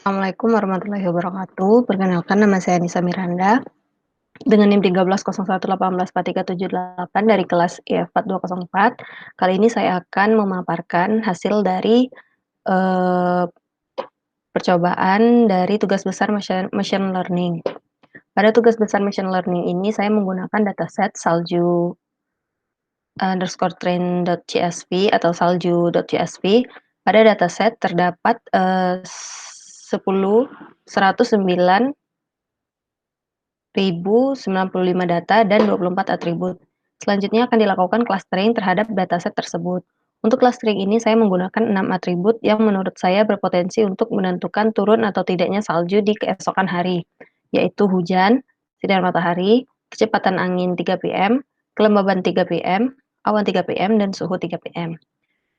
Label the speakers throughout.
Speaker 1: Assalamualaikum warahmatullahi wabarakatuh. Perkenalkan nama saya Nisa Miranda dengan NIM 1301184378 dari kelas IF 4204. Kali ini saya akan memaparkan hasil dari eh, percobaan dari tugas besar machine learning. Pada tugas besar machine learning ini saya menggunakan dataset salju underscore train.csv atau salju.csv. Pada dataset terdapat 109.095 data dan 24 atribut. Selanjutnya akan dilakukan clustering terhadap dataset tersebut. Untuk clustering ini saya menggunakan 6 atribut yang menurut saya berpotensi untuk menentukan turun atau tidaknya salju di keesokan hari, yaitu hujan, sinar matahari, kecepatan angin 3 pm, kelembaban 3 pm, awan 3 pm, dan suhu 3 pm.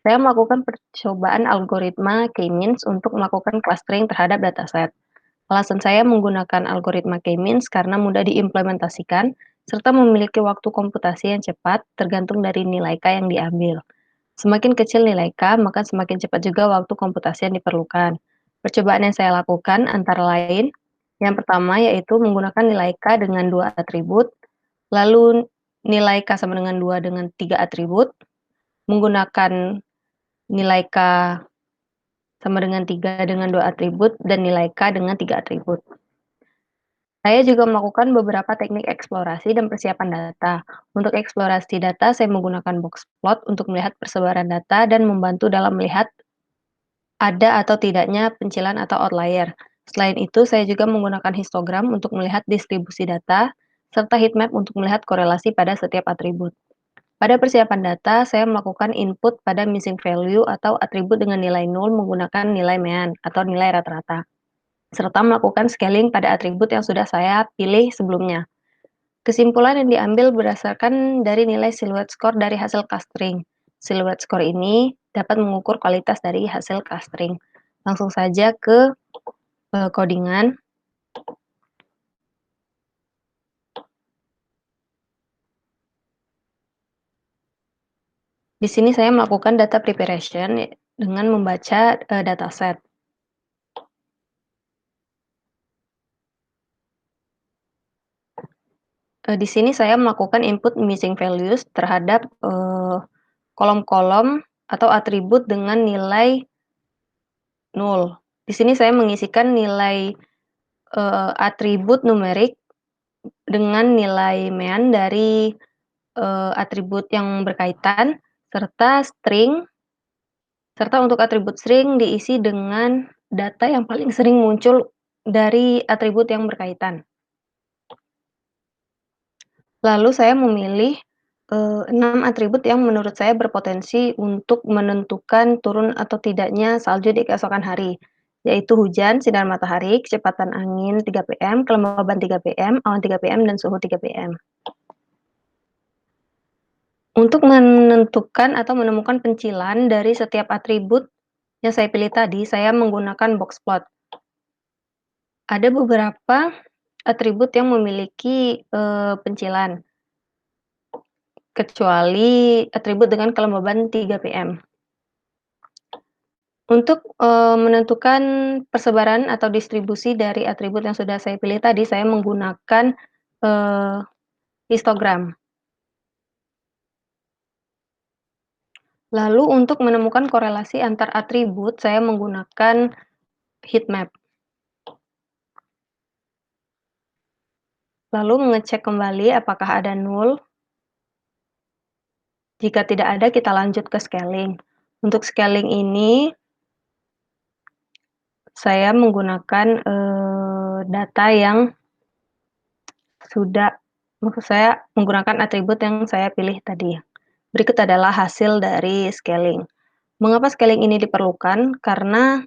Speaker 1: Saya melakukan percobaan algoritma K-means untuk melakukan clustering terhadap dataset. Alasan saya menggunakan algoritma K-means karena mudah diimplementasikan serta memiliki waktu komputasi yang cepat tergantung dari nilai K yang diambil. Semakin kecil nilai K, maka semakin cepat juga waktu komputasi yang diperlukan. Percobaan yang saya lakukan antara lain, yang pertama yaitu menggunakan nilai K dengan 2 atribut, lalu nilai K sama dengan 2 dengan 3 atribut, menggunakan nilai K sama dengan 3 dengan 2 atribut, dan nilai K dengan 3 atribut. Saya juga melakukan beberapa teknik eksplorasi dan persiapan data. Untuk eksplorasi data, saya menggunakan boxplot untuk melihat persebaran data dan membantu dalam melihat ada atau tidaknya pencilan atau outlier. Selain itu, saya juga menggunakan histogram untuk melihat distribusi data, serta heatmap untuk melihat korelasi pada setiap atribut. Pada persiapan data, saya melakukan input pada missing value atau atribut dengan nilai 0 menggunakan nilai mean atau nilai rata-rata, serta melakukan scaling pada atribut yang sudah saya pilih sebelumnya. Kesimpulan yang diambil berdasarkan dari nilai silhouette score dari hasil clustering. Silhouette score ini dapat mengukur kualitas dari hasil clustering. Langsung saja ke codingan. Di sini saya melakukan data preparation dengan membaca dataset. Di sini saya melakukan input missing values terhadap kolom-kolom atau atribut dengan nilai 0. Di sini saya mengisikan nilai atribut numerik dengan nilai mean dari atribut yang berkaitan, serta untuk atribut string diisi dengan data yang paling sering muncul dari atribut yang berkaitan. Lalu saya memilih 6 atribut yang menurut saya berpotensi untuk menentukan turun atau tidaknya salju di keesokan hari, yaitu hujan, sinar matahari, kecepatan angin 3 pm, kelembaban 3 pm, awan 3 pm, dan suhu 3 pm. Untuk menentukan atau menemukan pencilan dari setiap atribut yang saya pilih tadi, saya menggunakan boxplot. Ada beberapa atribut yang memiliki pencilan, kecuali atribut dengan kelembaban 3 pm. Untuk menentukan persebaran atau distribusi dari atribut yang sudah saya pilih tadi, saya menggunakan histogram. Lalu untuk menemukan korelasi antar atribut, saya menggunakan heatmap. Lalu mengecek kembali apakah ada null. Jika tidak ada, kita lanjut ke scaling. Untuk scaling ini, saya menggunakan data yang maksud saya menggunakan atribut yang saya pilih tadi. Berikut adalah hasil dari scaling. Mengapa scaling ini diperlukan? Karena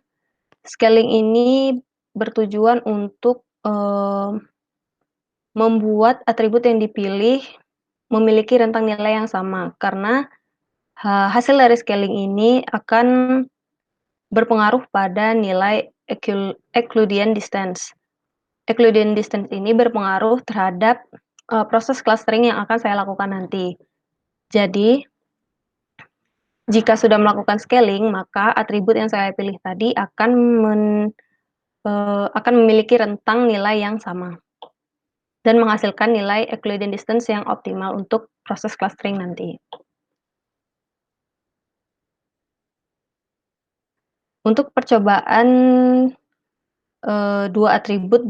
Speaker 1: scaling ini bertujuan untuk membuat atribut yang dipilih memiliki rentang nilai yang sama, karena hasil dari scaling ini akan berpengaruh pada nilai Euclidean distance. Euclidean distance ini berpengaruh terhadap proses clustering yang akan saya lakukan nanti. Jadi, jika sudah melakukan scaling, maka atribut yang saya pilih tadi akan akan memiliki rentang nilai yang sama dan menghasilkan nilai Euclidean distance yang optimal untuk proses clustering nanti. Untuk percobaan, 2 atribut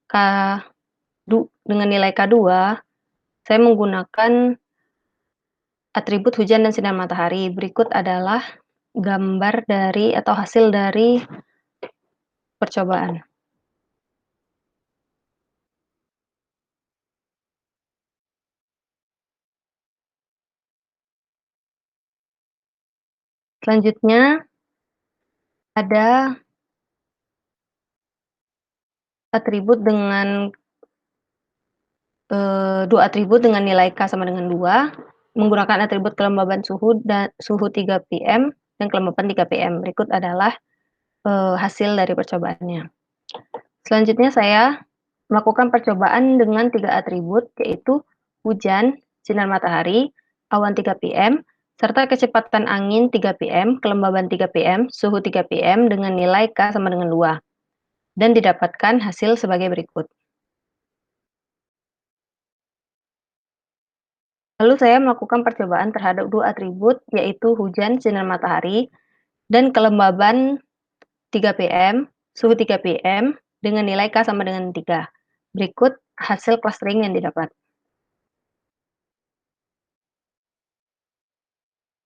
Speaker 1: K dengan nilai K2, saya menggunakan atribut hujan dan sinar matahari. Berikut adalah gambar dari atau hasil dari percobaan. Selanjutnya ada atribut dengan 2 atribut dengan nilai K sama dengan 2, menggunakan atribut kelembaban suhu dan suhu 3 PM dan kelembapan 3 PM. Berikut adalah, hasil dari percobaannya. Selanjutnya saya melakukan percobaan dengan 3 atribut, yaitu hujan, sinar matahari, awan 3 PM, serta kecepatan angin 3 PM, kelembaban 3 PM, suhu 3 PM dengan nilai K sama dengan 2, dan didapatkan hasil sebagai berikut. Lalu saya melakukan percobaan terhadap 2 atribut, yaitu hujan, sinar matahari, dan kelembaban 3 PM, suhu 3 PM, dengan nilai K sama dengan 3. Berikut hasil clustering yang didapat.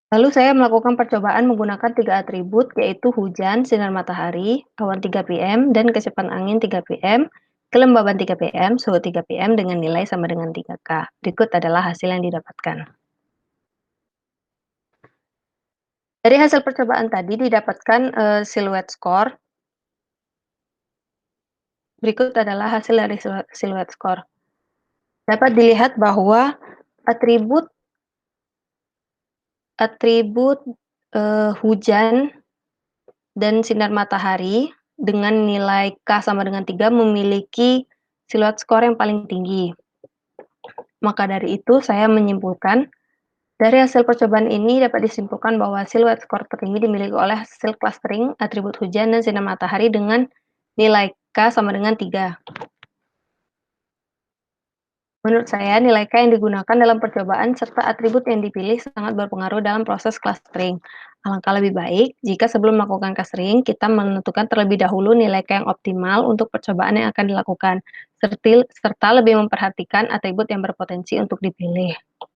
Speaker 1: Lalu saya melakukan percobaan menggunakan 3 atribut, yaitu hujan, sinar matahari, awan 3 PM, dan kecepatan angin 3 PM, kelembaban 3 PM, suhu 3 PM dengan nilai sama dengan 3K. Berikut adalah hasil yang didapatkan. Dari hasil percobaan tadi didapatkan, silhouette score. Berikut adalah hasil dari silhouette score. Dapat dilihat bahwa atribut atribut, hujan dan sinar matahari dengan nilai K sama dengan 3 memiliki silhouette score yang paling tinggi. Maka dari itu saya menyimpulkan, dari hasil percobaan ini dapat disimpulkan bahwa silhouette score tertinggi dimiliki oleh hasil clustering atribut hujan dan sinar matahari dengan nilai K sama dengan 3. Menurut saya, nilai K yang digunakan dalam percobaan serta atribut yang dipilih sangat berpengaruh dalam proses clustering. Alangkah lebih baik jika sebelum melakukan clustering, kita menentukan terlebih dahulu nilai K yang optimal untuk percobaan yang akan dilakukan, serta lebih memperhatikan atribut yang berpotensi untuk dipilih.